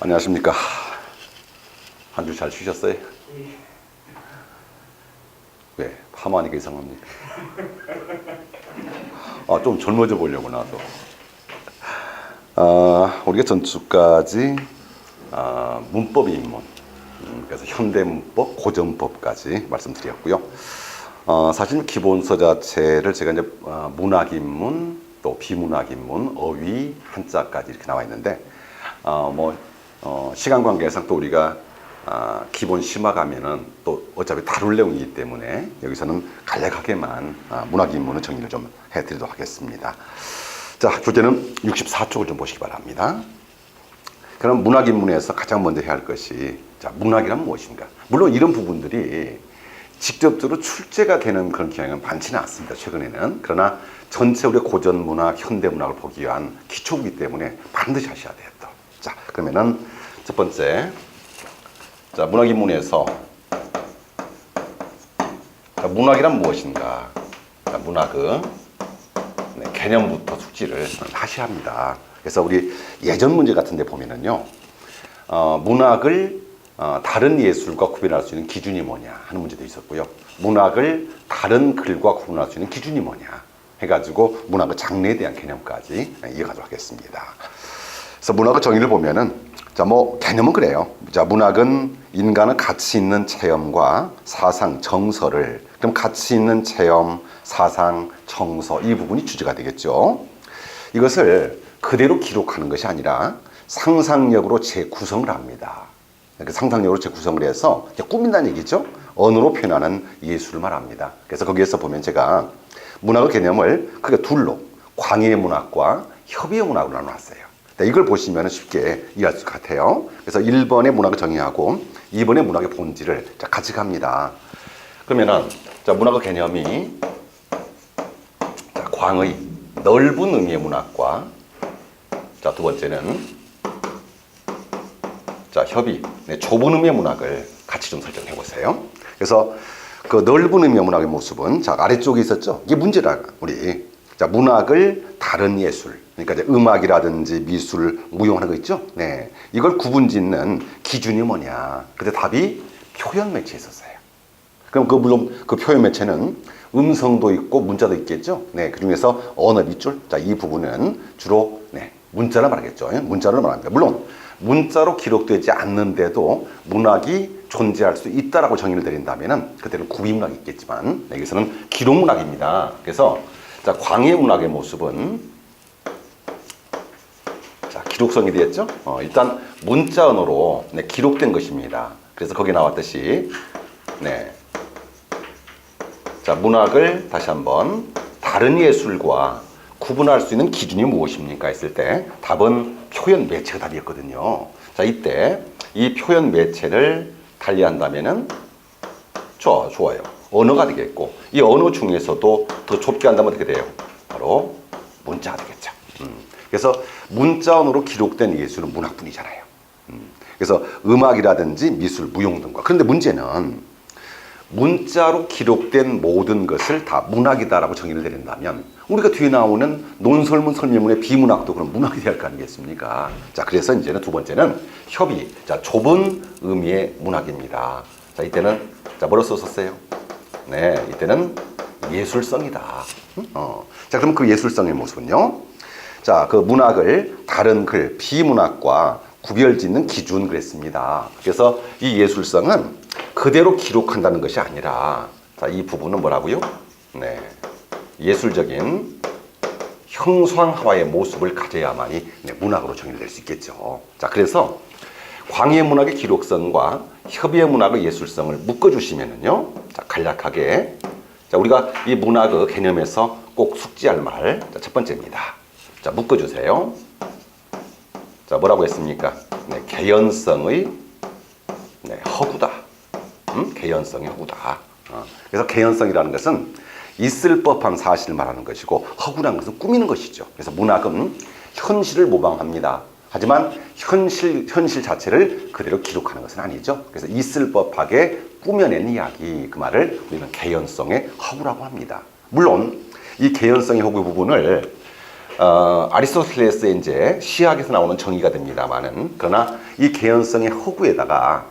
안녕하십니까. 한 주 잘 쉬셨어요? 왜? 파마하니까 이상합니까? 좀 젊어져 보려고 나도. 우리가 전주까지 문법 입문, 그래서 현대문법, 고전법까지 말씀드렸고요. 사실 기본서 자체를 제가 이제 문학인문, 또 비문학인문, 어휘, 한자까지 이렇게 나와 있는데, 시간 관계상 또 우리가 기본 심화 가면은 또 어차피 다룰 내용이기 때문에 여기서는 간략하게만 문학인문은 정리를 좀 해드리도록 하겠습니다. 자, 주제는 64쪽을 좀 보시기 바랍니다. 그럼 문학인문에서 가장 먼저 해야 할 것이, 자, 문학이란 무엇인가? 물론 이런 부분들이 직접적으로 출제가 되는 그런 경향은 많지는 않습니다, 최근에는. 그러나 전체 우리 고전문학, 현대문학을 보기 위한 기초이기 때문에 반드시 하셔야 돼요. 또. 자, 그러면은 첫 번째, 자, 문학인문에서, 자, 문학이란 무엇인가? 자, 문학은 개념부터 숙지를 하셔야 합니다. 그래서 우리 예전 문제 같은 데 보면은요, 문학을 다른 예술과 구별할 수 있는 기준이 뭐냐 하는 문제도 있었고요. 문학을 다른 글과 구분할 수 있는 기준이 뭐냐 해가지고 문학의 장르에 대한 개념까지 이어가도록 하겠습니다. 그래서 문학의 정의를 보면은, 자, 개념은 그래요. 자, 문학은 인간의 가치 있는 체험과 사상, 정서를, 그럼 가치 있는 체험, 사상, 정서, 이 부분이 주제가 되겠죠. 이것을 그대로 기록하는 것이 아니라 상상력으로 재구성을 합니다. 상상력으로 재구성을 해서 꾸민다는 얘기죠. 언어로 표현하는 예술을 말합니다. 그래서 거기에서 보면 제가 문학의 개념을 크게 둘로, 광의의 문학과 협의의 문학으로 나눠놨어요. 이걸 보시면 쉽게 이해할 수 있을 것 같아요. 그래서 1번의 문학을 정의하고 2번의 문학의 본질을 같이 갑니다. 그러면은, 자, 문학의 개념이, 자, 광의, 넓은 의미의 문학과, 자, 두 번째는, 자, 협의, 좁은 의미의 문학을 같이 좀 설정해 보세요. 그래서 그 넓은 의미의 문학의 모습은, 자, 아래쪽에 있었죠. 이게 문제라, 우리. 자, 문학을 다른 예술, 그러니까 이제 음악이라든지 미술, 무용하는 거 있죠? 네. 이걸 구분 짓는 기준이 뭐냐. 근데 답이 표현 매체였었어요. 그럼 물론 그 표현 매체는 음성도 있고 문자도 있겠죠? 네. 그 중에서 언어 밑줄, 자, 이 부분은 주로, 문자를 말하겠죠. 문자를 말합니다. 물론, 문자로 기록되지 않는데도 문학이 존재할 수 있다라고 정의를 내린다면은 그때는 구비문학이 있겠지만, 여기서는 기록문학입니다. 그래서, 자, 광의 문학의 모습은, 자, 기록성이 되었죠? 일단 문자 언어로 기록된 것입니다. 그래서 거기에 나왔듯이, 자, 문학을 다시 한번 다른 예술과 구분할 수 있는 기준이 무엇입니까? 했을 때 답은 표현 매체가 답이었거든요. 자, 이때 이 표현 매체를 달리한다면은 좋아요. 언어가 되겠고, 이 언어 중에서도 더 좁게 한다면 어떻게 돼요? 바로 문자가 되겠죠. 그래서 문자 언어로 기록된 예술은 문학뿐이잖아요. 그래서 음악이라든지 미술, 무용 등과. 그런데 문제는 문자로 기록된 모든 것을 다 문학이다라고 정의를 내린다면 우리가 뒤에 나오는 논설문, 설명문의 비문학도 그럼 문학이 될 거 아니겠습니까? 자, 그래서 이제는 두 번째는 협의. 자, 좁은 의미의 문학입니다. 자, 이때는, 자, 뭐로 썼었어요? 네, 이때는 예술성이다. 자, 그럼 그 예술성의 모습은요? 자, 그 문학을 다른 글, 비문학과 구별 짓는 기준 그랬습니다. 그래서 이 예술성은 그대로 기록한다는 것이 아니라, 자, 이 부분은 뭐라고요? 예술적인 형상화의 모습을 가져야만이 문학으로 정의될 수 있겠죠. 자, 그래서 광의의 문학의 기록성과 협의의 문학의 예술성을 묶어주시면은요, 자, 간략하게, 자, 우리가 이 문학의 개념에서 꼭 숙지할 말, 자, 첫 번째입니다. 자, 묶어주세요. 자, 뭐라고 했습니까? 개연성의 허구다. 개연성의 허구다. 그래서 개연성이라는 것은 있을 법한 사실을 말하는 것이고, 허구라는 것은 꾸미는 것이죠. 그래서 문학은 현실을 모방합니다. 하지만 현실 자체를 그대로 기록하는 것은 아니죠. 그래서 있을 법하게 꾸며낸 이야기, 그 말을 우리는 개연성의 허구라고 합니다. 물론 이 개연성의 허구 부분을 아리스토텔레스의 이제 시학에서 나오는 정의가 됩니다만은, 그러나 이 개연성의 허구에다가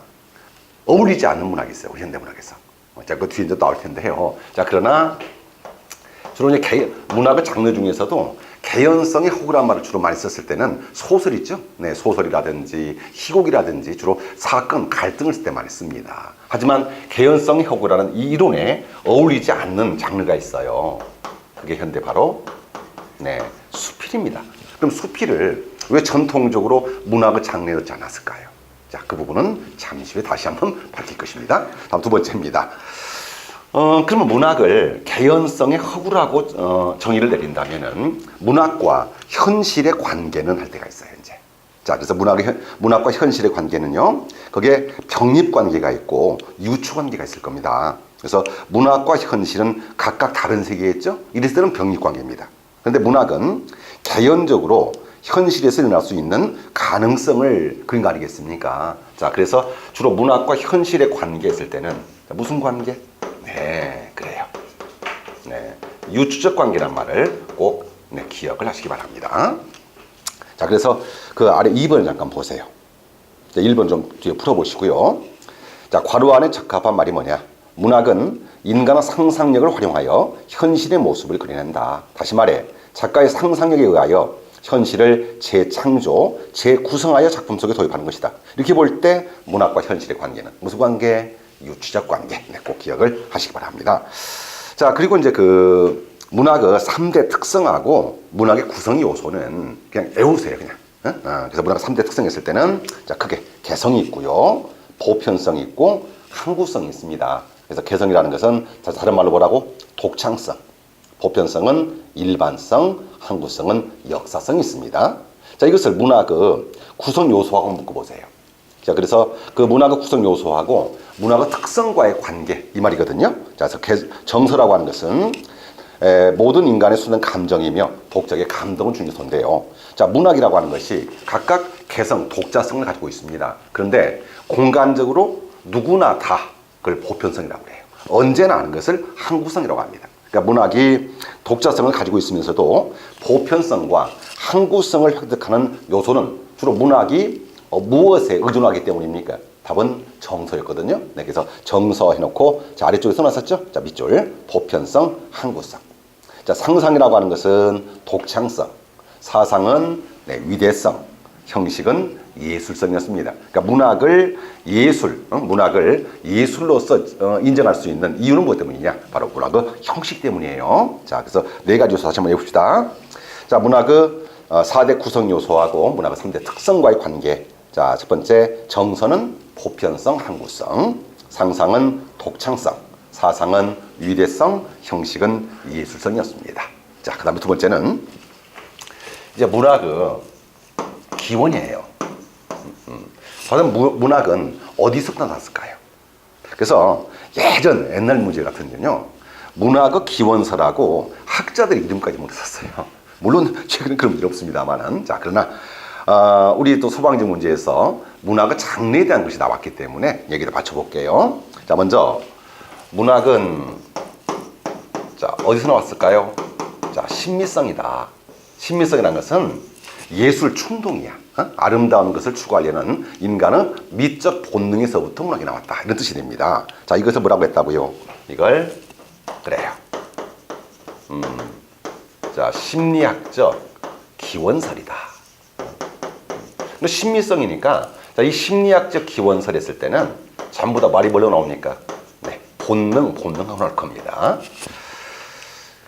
어울리지 않는 문학이 있어요. 우리 현대문학에서. 자, 그 뒤에 이제 나올 텐데요. 자, 그러나 주로 이제 문학의 장르 중에서도 개연성의 허구란 말을 주로 많이 썼을 때는 소설 있죠? 네, 소설이라든지 희곡이라든지 주로 사건, 갈등을 쓸 때 많이 씁니다. 하지만 개연성의 허구라는 이 이론에 어울리지 않는 장르가 있어요. 그게 현대 바로 수필입니다. 그럼 수필을 왜 전통적으로 문학의 장르에 넣지 않았을까요? 자, 그 부분은 잠시 후에 다시 한번 밝힐 것입니다. 다음 두 번째입니다. 그러면 문학을 개연성의 허구라고 정의를 내린다면은 문학과 현실의 관계는 할 때가 있어요, 이제. 자, 그래서 문학과 현실의 관계는요, 거기에 병립 관계가 있고 유추 관계가 있을 겁니다. 그래서 문학과 현실은 각각 다른 세계겠죠? 이랬을 때는 병립 관계입니다. 그런데 문학은 개연적으로 현실에서 일어날 수 있는 가능성을 그린 거 아니겠습니까? 자, 그래서 주로 문학과 현실의 관계에 있을 때는 무슨 관계? 네, 그래요. 네, 유추적 관계란 말을 꼭 기억을 하시기 바랍니다. 자, 그래서 그 아래 2번을 잠깐 보세요. 자, 1번 좀 뒤에 풀어보시고요. 자, 괄호 안에 적합한 말이 뭐냐? 문학은 인간의 상상력을 활용하여 현실의 모습을 그려낸다. 다시 말해, 작가의 상상력에 의하여 현실을 재창조, 재구성하여 작품 속에 도입하는 것이다. 이렇게 볼 때 문학과 현실의 관계는 무슨 관계? 유추적 관계. 꼭 기억을 하시기 바랍니다. 자, 그리고 이제 그 문학의 3대 특성하고 문학의 구성 요소는 그냥 외우세요, 그냥. 그래서 문학의 3대 특성이 있을 때는 자, 크게 개성이 있고요, 보편성이 있고 항구성이 있습니다. 그래서 개성이라는 것은 다른 말로 뭐라고? 독창성. 보편성은 일반성, 항구성은 역사성이 있습니다. 자, 이것을 문학의 구성 요소하고 묶어보세요. 자, 그래서 그 문학의 구성 요소하고 문학의 특성과의 관계, 이 말이거든요. 자, 그래서 정서라고 하는 것은 모든 인간의 수는 감정이며 독자에게 감동을 주는 요소인데요. 자, 문학이라고 하는 것이 각각 개성, 독자성을 가지고 있습니다. 그런데 공간적으로 누구나 다 그걸 보편성이라고 해요. 언제나 아는 것을 항구성이라고 합니다. 그러니까 문학이 독자성을 가지고 있으면서도 보편성과 항구성을 획득하는 요소는 주로 문학이 무엇에 의존하기 때문입니까? 답은 정서였거든요. 네, 그래서 정서 해놓고 자, 아래쪽에 써놨었죠? 자, 밑줄 보편성, 항구성. 자, 상상이라고 하는 것은 독창성, 사상은 위대성, 형식은 예술성이었습니다. 그러니까 문학을 예술로서 인정할 수 있는 이유는 무엇 때문이냐? 바로 문학의 형식 때문이에요. 자, 그래서 네 가지 요소 다시 한번 해봅시다. 자, 문학의 4대 구성 요소하고 문학의 3대 특성과의 관계. 자, 첫 번째, 정서는 보편성, 항구성, 상상은 독창성, 사상은 위대성, 형식은 예술성이었습니다. 자, 그 다음에 두 번째는 이제 문학의 기원이에요. 과연 문학은 어디서부터 나왔을까요? 그래서 옛날 문제 같은 경우는요, 문학의 기원서라고 학자들 이름까지 못 썼어요. 물론 최근에 그런 문제 없습니다만은. 자, 그러나 우리 또 소방직 문제에서 문학의 장르에 대한 것이 나왔기 때문에 얘기를 맞춰볼게요. 자, 먼저 문학은 자, 어디서 나왔을까요? 자, 신미성이다. 신미성이라는 것은 예술 충동이야. 아름다운 것을 추구하려는 인간의 미적 본능에서부터 문학이 나왔다. 이런 뜻이 됩니다. 자, 이것을 뭐라고 했다고요? 이걸 그래요. 자, 심리학적 기원설이다. 심미성이니까 자, 이 심리학적 기원설 했을 때는 전부 다 말이 뭘로 나옵니까? 네, 본능하고 나올 겁니다.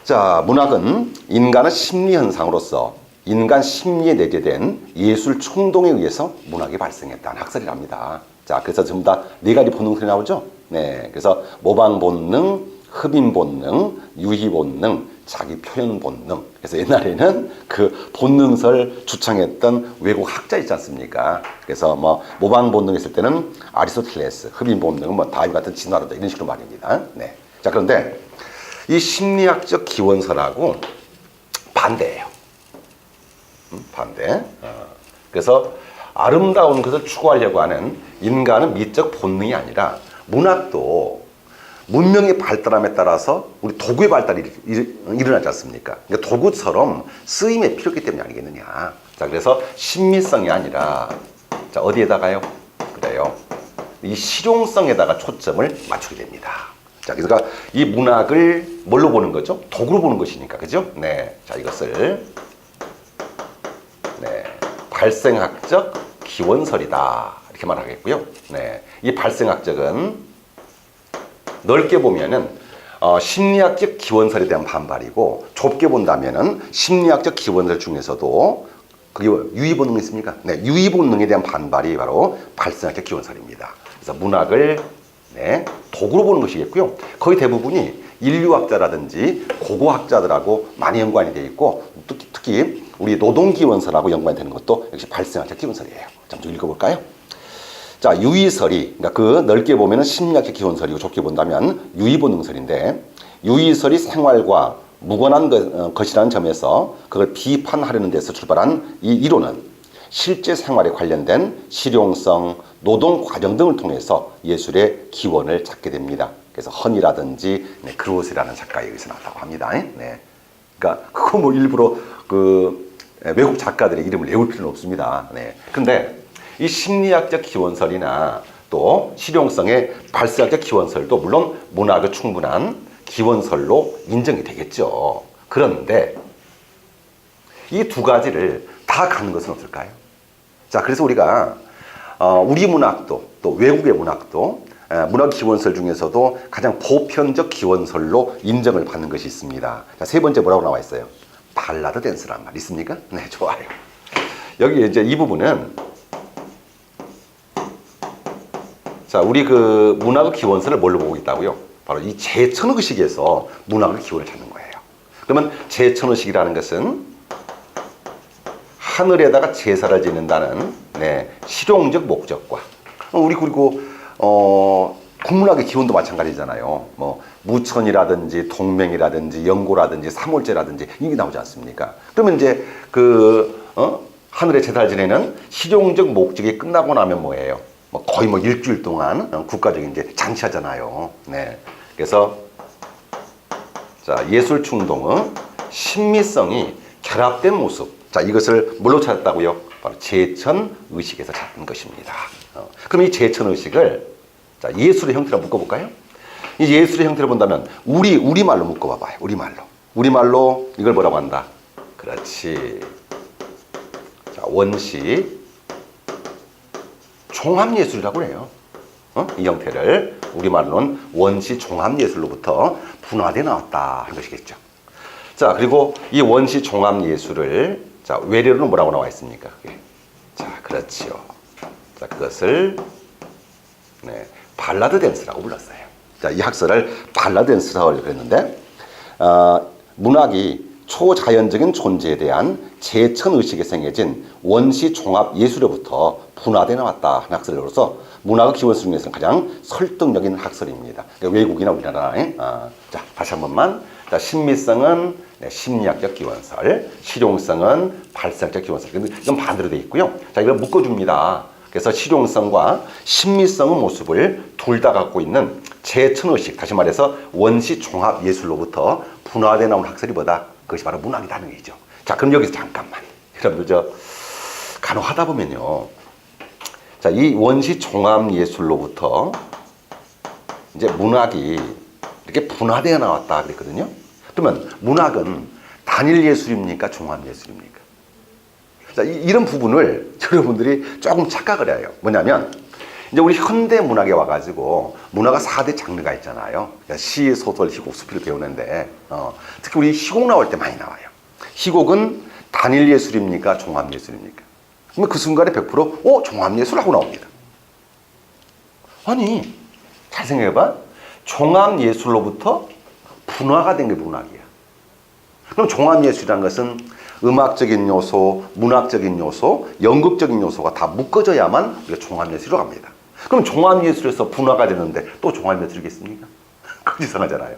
자, 문학은 인간의 심리 현상으로서 인간 심리에 내재된 예술 충동에 의해서 문학이 발생했다는 학설이랍니다. 자, 그래서 전부 다 네 가지 본능들이 나오죠? 네, 그래서 모방 본능, 흡인 본능, 유희 본능, 자기 표현 본능. 그래서 옛날에는 그 본능설 주창했던 외국 학자 있지 않습니까? 그래서 뭐 모방 본능 있을 때는 아리스토텔레스, 흡인 본능은 뭐 다윗 같은 진화론자 이런 식으로 말입니다. 네. 자, 그런데 이 심리학적 기원설하고 반대예요. 반대. 그래서 아름다운 것을 추구하려고 하는 인간의 미적 본능이 아니라 문학도 문명의 발달함에 따라서 우리 도구의 발달이 일어나지 않습니까? 그러니까 도구처럼 쓰임에 필요했기 때문이 아니겠느냐. 자, 그래서 신미성이 아니라, 자, 어디에다가요? 그래요. 이 실용성에다가 초점을 맞추게 됩니다. 자, 그러니까 이 문학을 뭘로 보는 거죠? 도구로 보는 것이니까, 그죠? 네. 자, 이것을, 네. 발생학적 기원설이다. 이렇게 말하겠고요. 네. 이 발생학적은 넓게 보면은 심리학적 기원설에 대한 반발이고, 좁게 본다면은 심리학적 기원설 중에서도 그게 유의본능이 있습니까? 네, 유의본능에 대한 반발이 바로 발생학적 기원설입니다. 그래서 문학을 네, 도구로 보는 것이겠고요. 거의 대부분이 인류학자라든지 고고학자들하고 많이 연관이 되어 있고, 특히 우리 노동기원설하고 연관이 되는 것도 역시 발생학적 기원설이에요. 좀 읽어볼까요? 자, 유의설이, 그러니까 그 넓게 보면은 심리학적 기원설이고, 좁게 본다면 유의본능설인데, 유의설이 생활과 무관한 것이라는 점에서 그걸 비판하려는 데서 출발한 이 이론은 실제 생활에 관련된 실용성, 노동 과정 등을 통해서 예술의 기원을 찾게 됩니다. 그래서 헌이라든지 네, 그로스라는 작가에 의해서 나왔다고 합니다. 네. 그러니까 그거 뭐 일부러 그 외국 작가들의 이름을 외울 필요는 없습니다. 네. 근데 이 심리학적 기원설이나 또 실용성의 발생학적 기원설도 물론 문학의 충분한 기원설로 인정이 되겠죠. 그런데 이 두 가지를 다 갖는 것은 없을까요? 자, 그래서 우리가 우리 문학도 또 외국의 문학도 문학 기원설 중에서도 가장 보편적 기원설로 인정을 받는 것이 있습니다. 자, 세 번째 뭐라고 나와 있어요? 발라드 댄스란 말 있습니까? 네, 좋아요. 여기 이제 이 부분은 자, 우리 그 문학의 기원설을 뭘로 보고 있다고요? 바로 이 제천의식에서 문학의 기원을 찾는 거예요. 그러면 제천의식이라는 것은 하늘에다가 제사를 지는다는 네, 실용적 목적과 우리 그리고 국문학의 기원도 마찬가지잖아요. 뭐 무천이라든지 동맹이라든지 연고라든지 삼월제라든지 이게 나오지 않습니까? 그러면 이제 그 하늘에 제사를 지내는 실용적 목적이 끝나고 나면 뭐예요? 뭐 거의 뭐 일주일 동안 국가적인 이제 잔치하잖아요. 네. 그래서 자, 예술 충동의 신미성이 결합된 모습. 자, 이것을 뭘로 찾았다고요? 바로 제천 의식에서 찾은 것입니다. 그럼 이 제천 의식을 자, 예술의 형태로 묶어볼까요? 이 예술의 형태를 본다면 우리말로 묶어봐봐요. 우리말로 이걸 뭐라고 한다? 그렇지. 자, 원시 종합예술이라고 해요. 이 형태를 우리말로는 원시 종합예술로부터 분화되어 나왔다 한 것이겠죠. 자, 그리고 이 원시 종합예술을 자, 외래로는 뭐라고 나와 있습니까? 자, 그렇지요. 자, 그것을 네, 발라드 댄스라고 불렀어요. 자, 이 학설을 발라드 댄스라고 그랬는데 문학이 초자연적인 존재에 대한 제천의식에 생겨진 원시 종합 예술로부터 분화되어 나왔다 한 학설로서 문학의 기원설 중에서는 가장 설득력 있는 학설입니다. 그러니까 외국이나 우리나라에 자, 다시 한 번만. 자, 신미성은 네, 심리학적 기원설, 실용성은 발생학적 기원설. 근데 이건 반대로 되어 있고요. 자, 이걸 묶어줍니다. 그래서 실용성과 신미성의 모습을 둘 다 갖고 있는 제천의식, 다시 말해서 원시 종합 예술로부터 분화되어 나온 학설이 뭐다? 그것이 바로 문학이라는 얘기죠. 자, 그럼 여기서 잠깐만. 여러분들 간혹 하다 보면요. 자, 이 원시 종합 예술로부터 이제 문학이 이렇게 분화되어 나왔다 그랬거든요. 그러면 문학은 단일 예술입니까? 종합 예술입니까? 자, 이런 부분을 여러분들이 조금 착각을 해요. 뭐냐면 이제 우리 현대 문학에 와가지고 문화가 4대 장르가 있잖아요. 시, 소설, 희곡, 수필을 배우는데 특히 우리 희곡 나올 때 많이 나와요. 희곡은 단일 예술입니까? 종합 예술입니까? 그러면 그 순간에 100% 종합 예술하고 나옵니다. 아니, 잘 생각해봐. 종합 예술로부터 분화가 된 게 문학이야. 그럼 종합 예술이라는 것은 음악적인 요소, 문학적인 요소, 연극적인 요소가 다 묶어져야만 우리가 종합예술로 갑니다. 그럼 종합예술에서 분화가 되는데 또 종합예술이겠습니까? 그건 이상하잖아요.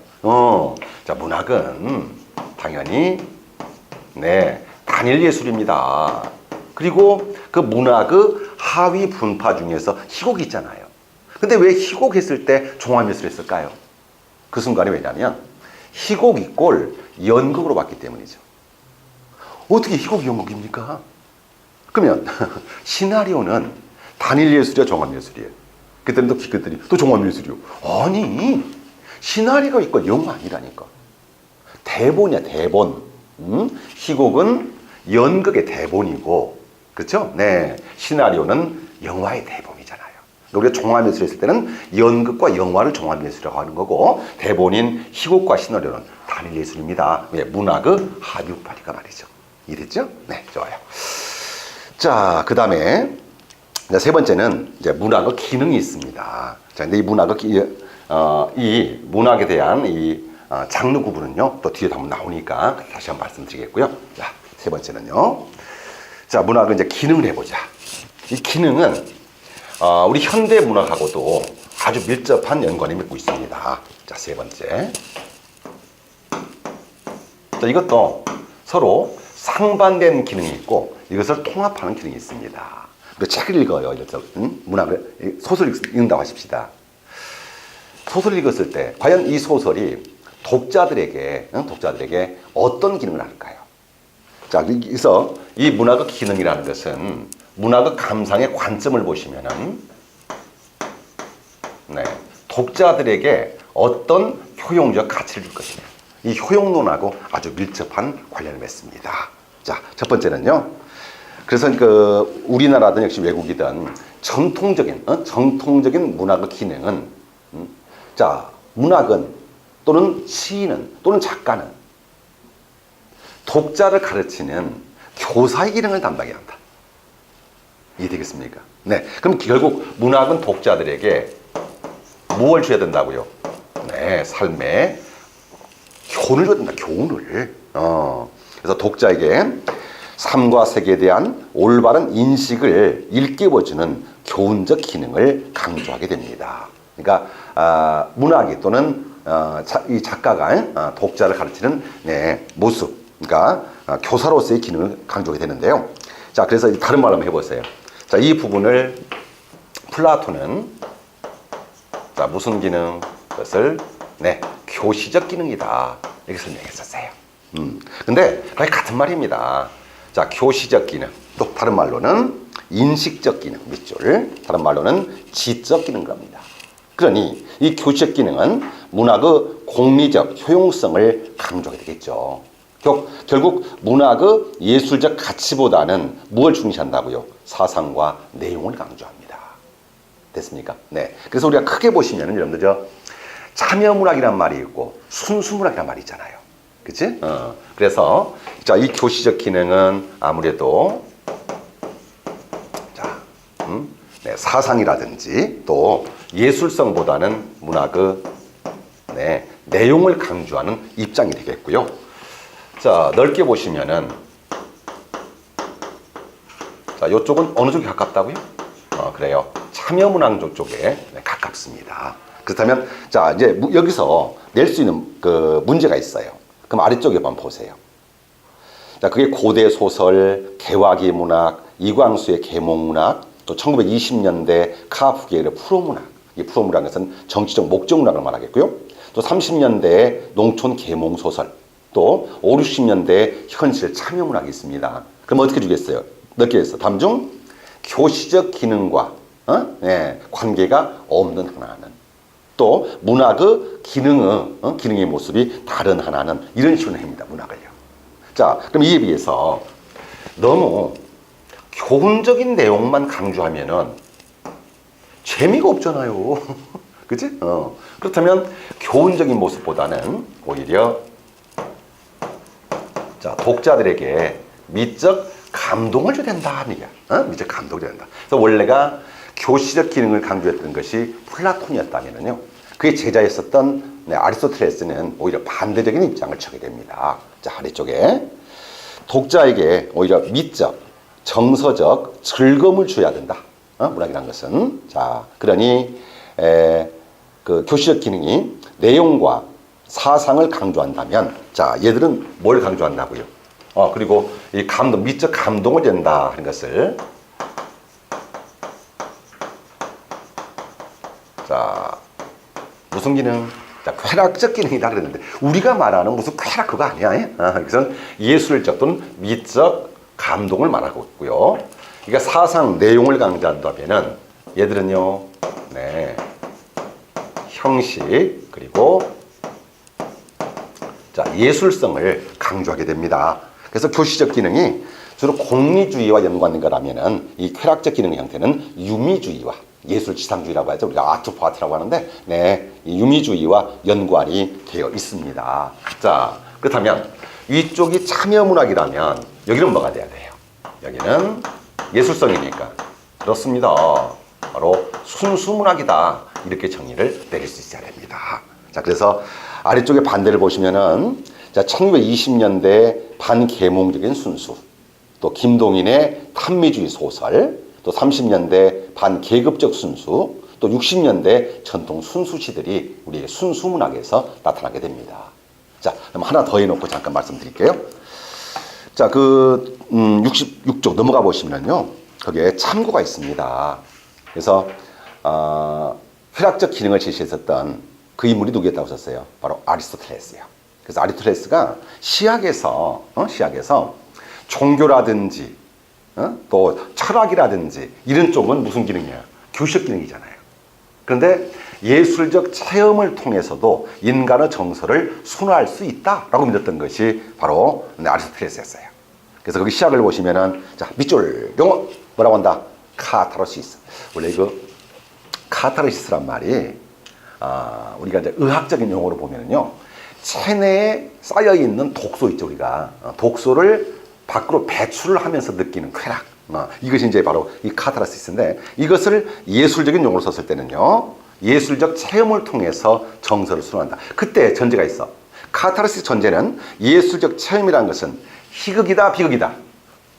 자, 문학은 당연히 네, 단일 예술입니다. 그리고 그 문학의 하위 분파 중에서 희곡이 있잖아요. 근데 왜 희곡 했을 때 종합예술 했을까요? 그 순간이 왜냐면 희곡이 꼴 연극으로 봤기 때문이죠. 어떻게 희곡이 연극입니까? 그러면 시나리오는 단일 예술이야, 종합 예술이에요. 그때는 또 기껏들이 또 종합 예술이요. 아니, 시나리오가 있고 영화 아니라니까. 대본이야, 대본. 희곡은 연극의 대본이고, 그렇죠? 네, 시나리오는 영화의 대본이잖아요. 우리가 종합예술 했을 때는 연극과 영화를 종합예술이라고 하는 거고, 대본인 희곡과 시나리오는 단일 예술입니다. 왜? 문학의 합유파리가 말이죠. 이랬죠? 네, 좋아요. 자, 그 다음에 세 번째는 이제 문학의 기능이 있습니다. 자, 근데 이 문학에 대한 장르 구분은요, 또 뒤에 한번 나오니까 다시 한번 말씀드리겠고요. 자, 세 번째는요. 자, 문학은 이제 기능을 해보자. 이 기능은 우리 현대 문학하고도 아주 밀접한 연관이 맺고 있습니다. 자, 세 번째. 자, 이것도 서로 상반된 기능이 있고 이것을 통합하는 기능이 있습니다. 책을 읽어요. 문학을 소설을 읽는다고 하십시다. 소설을 읽었을 때 과연 이 소설이 독자들에게 어떤 기능을 할까요? 자, 그래서 이 문학의 기능이라는 것은 문학의 감상의 관점을 보시면은 네, 독자들에게 어떤 효용적 가치를 줄 것이냐. 이 효용론하고 아주 밀접한 관련을 맺습니다. 자, 첫 번째는요. 그래서 우리나라든 역시 외국이든 정통적인 문학의 기능은 자, 문학은 또는 시인은 또는 작가는 독자를 가르치는 교사의 기능을 담당해야 한다. 이해되겠습니까? 네. 그럼 결국 문학은 독자들에게 무엇을 줘야 된다고요? 네, 삶의 교훈을 줘야 된다. 교훈을. 그래서 독자에게 삶과 세계에 대한 올바른 인식을 일깨워주는 교훈적 기능을 강조하게 됩니다. 그러니까 문학이 또는 이 작가가 독자를 가르치는 모습, 그러니까 교사로서의 기능을 강조하게 되는데요. 자, 그래서 다른 말로 한번 해보세요. 자, 이 부분을 플라톤은 자, 무슨 기능? 그것을 교시적 기능이다 이렇게 설명했었어요. 근데 거의 같은 말입니다. 자, 교시적 기능, 또 다른 말로는 인식적 기능 밑줄, 다른 말로는 지적 기능 겁니다. 그러니 이 교시적 기능은 문학의 공리적 효용성을 강조하게 되겠죠. 결국 문학의 예술적 가치보다는 무엇을 중시한다고요? 사상과 내용을 강조합니다. 됐습니까? 네. 그래서 우리가 크게 보시면은 여러분들 참여문학이란 말이 있고 순수문학이란 말이 있잖아요. 그치? 그래서 자, 이 교시적 기능은 아무래도 자, 사상이라든지 또 예술성보다는 문학의 내용을 강조하는 입장이 되겠고요. 자, 넓게 보시면은 자, 이쪽은 어느 쪽에 가깝다고요? 그래요. 참여문학 쪽에 가깝습니다. 그렇다면 자, 이제 여기서 낼 수 있는 그 문제가 있어요. 그럼 아래쪽에 한번 보세요. 자, 그게 고대 소설, 개화기 문학, 이광수의 계몽문학, 또 1920년대 카프게르의 프로문학. 이 프로문학은 것은 정치적 목적 문학을 말하겠고요. 또 30년대의 농촌 계몽소설, 또 5, 60년대의 현실 참여문학이 있습니다. 그럼 어떻게 주겠어요? 몇 개 있어? 다음 중 교시적 기능과 관계가 없는 하나는, 또 문학의 기능의 모습이 다른 하나는, 이런 식으로 합니다. 문학을요. 자, 그럼 이에 비해서 너무 교훈적인 내용만 강조하면은 재미가 없잖아요. 그치? 그렇다면 교훈적인 모습보다는 오히려 자, 독자들에게 미적 감동을 줘야 된다. 미적 감동을 줘야 된다. 그래서 원래가 교시적 기능을 강조했던 것이 플라톤이었다면요, 그의 제자였었던 아리스토텔레스는 오히려 반대적인 입장을 쳐게 됩니다. 자, 아래쪽에 독자에게 오히려 미적, 정서적 즐거움을 줘야 된다. 문학이라는 것은. 자, 그러니 그 교시적 기능이 내용과 사상을 강조한다면, 자, 얘들은 뭘 강조한다고요? 그리고 이 감동, 미적 감동을 준다 하는 것을, 자, 무슨 기능? 자, 자, 쾌락적 기능이다 그랬는데 우리가 말하는 무슨 쾌락 그거 아니야. 이것은 예술적 또는 미적 감동을 말하고 있고요. 그러니까 사상 내용을 강조한다면은 얘들은요, 네, 형식 그리고 자, 예술성을 강조하게 됩니다. 그래서 교시적 기능이 주로 공리주의와 연관된 거라면은 이 쾌락적 기능의 형태는 유미주의와 예술지상주의라고 하죠. 우리가 아트 오브 아트라고 하는데, 네, 이 유미주의와 연관이 되어 있습니다. 자, 그렇다면 위쪽이 참여문학이라면 여기는 뭐가 돼야 돼요? 여기는 예술성이니까 그렇습니다. 바로 순수문학이다. 이렇게 정의를 내릴 수 있어야 됩니다. 자, 그래서 아래쪽에 반대를 보시면은 자, 1920년대 반계몽적인 순수, 또 김동인의 탐미주의 소설, 또 30년대 반계급적 순수, 또 60년대 전통 순수시들이 우리의 순수문학에서 나타나게 됩니다. 자, 그럼 하나 더 해놓고 잠깐 말씀드릴게요. 자, 66쪽 넘어가 보시면요, 거기에 참고가 있습니다. 그래서 쾌락적 기능을 제시했었던 그 인물이 누구였다고 하셨어요? 바로 아리스토텔레스예요. 그래서 아리스토텔레스가 시학에서 종교라든지 또 철학이라든지 이런 쪽은 무슨 기능이야? 교시적 기능이잖아요. 그런데 예술적 체험을 통해서도 인간의 정서를 순화할 수 있다라고 믿었던 것이 바로 아리스토텔레스였어요. 그래서 거기 시학을 보시면은 자, 밑줄 용어 뭐라고 한다? 카타르시스. 원래 이거 카타르시스란 말이 우리가 이제 의학적인 용어로 보면은요, 체내에 쌓여 있는 독소 있죠. 우리가 독소를 밖으로 배출을 하면서 느끼는 쾌락. 이것이 이제 바로 이 카타르시스인데, 이것을 예술적인 용어로 썼을 때는요, 예술적 체험을 통해서 정서를 순화한다. 그때 전제가 있어. 카타르시스 전제는 예술적 체험이라는 것은 희극이다, 비극이다.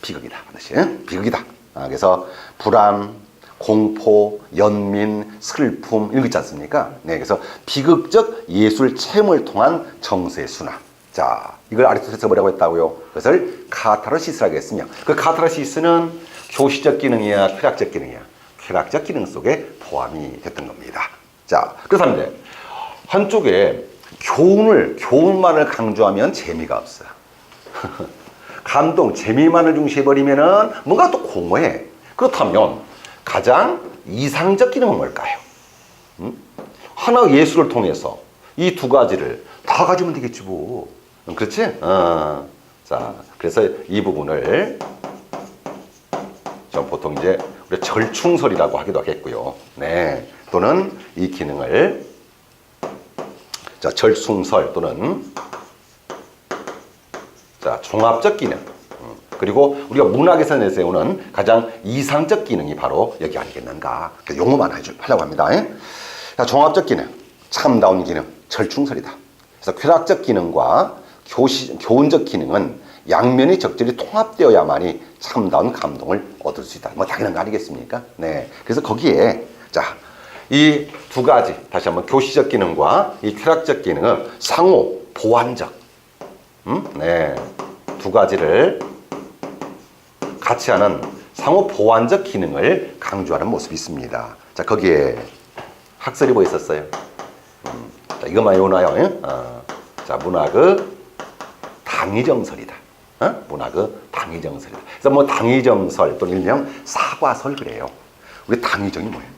비극이다. 반드시 비극이다. 그래서 불안, 공포, 연민, 슬픔 이런 거 있지 않습니까? 네, 그래서 비극적 예술 체험을 통한 정서의 순화. 자, 이걸 아리스토텔레스가 뭐라고 했다고요? 그것을 카타르시스라고 했으며, 그 카타르시스는 교시적 기능이야, 쾌락적 기능이야? 쾌락적 기능 속에 포함이 됐던 겁니다. 자, 그렇다면 한쪽에 교훈만을 강조하면 재미가 없어. 감동, 재미만을 중시해버리면은 뭔가 또 공허해. 그렇다면 가장 이상적 기능은 뭘까요? 하나의 예술을 통해서 이 두 가지를 다 가지면 되겠지 뭐. 그렇지? 자, 그래서 이 부분을 저 보통 이제 우리 절충설이라고 하기도 하겠고요. 네, 또는 이 기능을 자, 절충설 또는 자, 종합적 기능. 그리고 우리가 문학에서 내세우는 가장 이상적 기능이 바로 여기 아니겠는가. 용어만 하려고 합니다. 자, 종합적 기능, 참다운 기능, 절충설이다. 그래서 쾌락적 기능과 교훈적 기능은 양면이 적절히 통합되어야만이 참다운 감동을 얻을 수 있다. 뭐 당연한 거 아니겠습니까? 네. 그래서 거기에 자, 이 두 가지 다시 한번 교시적 기능과 이 쾌락적 기능은 상호 보완적, 네, 두 가지를 같이 하는 상호 보완적 기능을 강조하는 모습이 있습니다. 자, 거기에 학설이 뭐 있었어요? 자, 이것만 외우나요? 자, 문학의 당위정설이다. 문학의 당위정설이다. 그래서 뭐 당위정설 또는 일명 사과설 그래요. 우리 당위정이 뭐예요?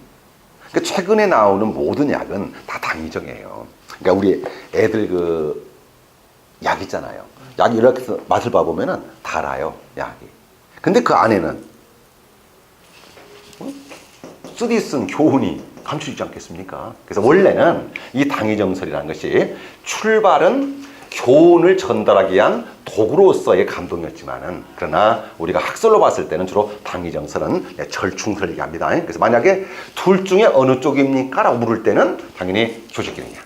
그러니까 최근에 나오는 모든 약은 다 당위정이에요. 그러니까 우리 애들 그 약 있잖아요. 약이 이렇게 해서 맛을 봐보면은 달아요, 약이. 근데 그 안에는 쓰디쓴 교훈이 감추지 있지 않겠습니까? 그래서 원래는 이 당위정설이라는 것이 출발은 교훈을 전달하기 위한 도구로서의 감동이었지만은, 그러나 우리가 학설로 봤을 때는 주로 당위정설은 절충설 얘기합니다. 그래서 만약에 둘 중에 어느 쪽입니까? 라고 물을 때는 당연히 교시적 기능이야.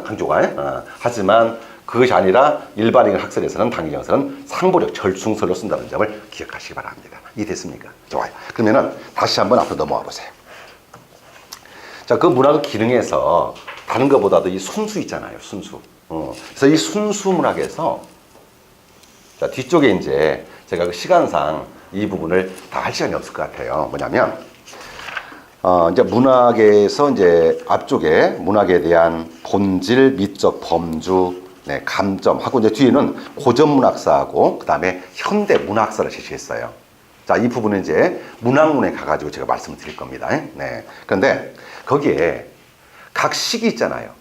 강조가. 하지만 그것이 아니라 일반인 학설에서는 당위정설은 상보력 절충설로 쓴다는 점을 기억하시기 바랍니다. 이해됐습니까? 좋아요. 그러면은 다시 한번 앞으로 넘어와 보세요. 자, 그 문학의 기능에서 다른 것보다도 이 순수 있잖아요. 순수. 그래서 이 순수 문학에서 자, 뒤쪽에 이제 제가 그 시간상 이 부분을 다 할 시간이 없을 것 같아요. 뭐냐면 이제 문학에서 이제 앞쪽에 문학에 대한 본질, 미적 범주, 네, 감점하고 이제 뒤에는 고전 문학사하고 그 다음에 현대 문학사를 제시했어요. 자, 이 부분은 이제 문학론에 가가지고 제가 말씀을 드릴 겁니다. 네. 그런데 거기에 각 시기 있잖아요.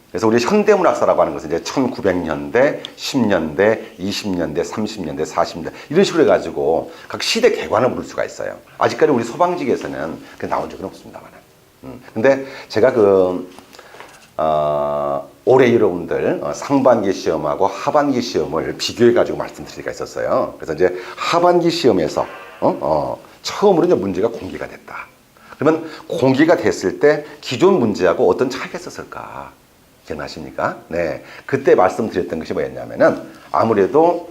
그래서 우리 현대문학사라고 하는 것은 이제 1900년대, 10년대, 20년대, 30년대, 40년대 이런 식으로 해가지고 각 시대 개관을 부를 수가 있어요. 아직까지 우리 소방직에서는 그게 나온 적은 없습니다만. 근데 제가 올해 여러분들 상반기 시험하고 하반기 시험을 비교해가지고 말씀드릴 수가 있었어요. 그래서 이제 하반기 시험에서 처음으로 이제 문제가 공개가 됐다. 그러면 공개가 됐을 때 기존 문제하고 어떤 차이가 있었을까? 기억나십니까? 네. 그때 말씀드렸던 것이 뭐였냐면은 아무래도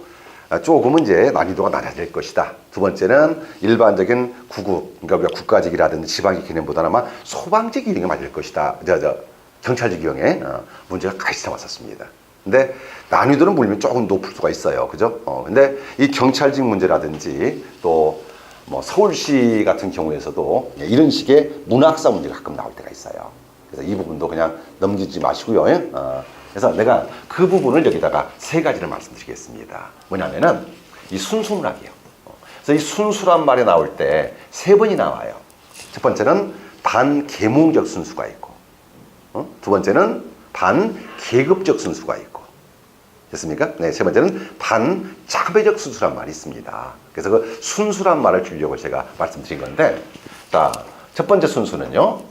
조금은 이제 난이도가 낮아질 것이다. 두 번째는 일반적인 구급, 그러니까 우리가 국가직이라든지 지방직 기능보다는 아마 소방직 기능이 맞을 것이다. 경찰직 기능에 문제가 같이 나왔었습니다. 근데 난이도는 물론 조금 높을 수가 있어요. 그죠? 근데 이 경찰직 문제라든지 또 뭐 서울시 같은 경우에서도 이런 식의 문학사 문제가 가끔 나올 때가 있어요. 그래서 이 부분도 그냥 넘기지 마시고요. 그래서 내가 그 부분을 여기다가 세 가지를 말씀드리겠습니다. 뭐냐면은 이 순수문학이에요. 그래서 이 순수란 말이 나올 때 세 번이 나와요. 첫 번째는 반계몽적 순수가 있고, 두 번째는 반계급적 순수가 있고, 됐습니까? 네, 세 번째는 반자배적 순수란 말이 있습니다. 그래서 그 순수란 말을 주려고 제가 말씀드린 건데, 자, 첫 번째 순수는요,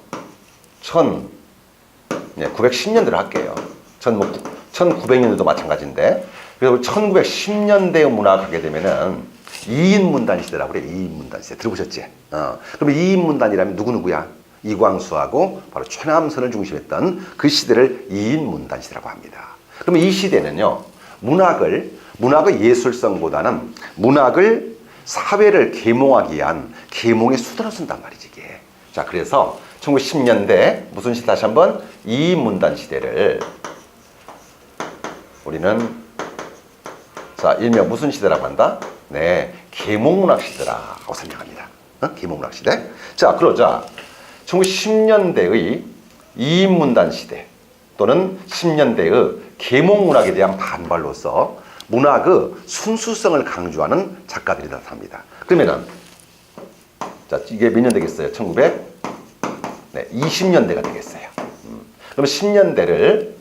1910년대로 할게요. 1900년대도 마찬가지인데, 그래서 1910년대 문학 하게 되면은 2인 문단 시대라고 그래. 2인 문단 시대. 들어보셨지? 그러면 2인 문단이라면 누구누구야? 이광수하고 바로 최남선을 중심했던 그 시대를 2인 문단 시대라고 합니다. 그러면 이 시대는요, 문학의 예술성보다는 문학을 사회를 계몽하기 위한 계몽의 수단으로 쓴단 말이지, 이게. 자, 그래서 1910년대 무슨 시대 다시 한번 2인 문단 시대를 우리는 자, 일명 무슨 시대라고 한다? 네, 계몽문학 시대라고 설명합니다. 계몽문학 시대. 자, 그러자 1910년대의 2인 문단 시대 또는 10년대의 계몽문학에 대한 반발로서 문학의 순수성을 강조하는 작가들이 나타납니다. 그러면은 자, 이게 몇 년 되겠어요? 1920년대가 되겠어요. 그러면 10년대를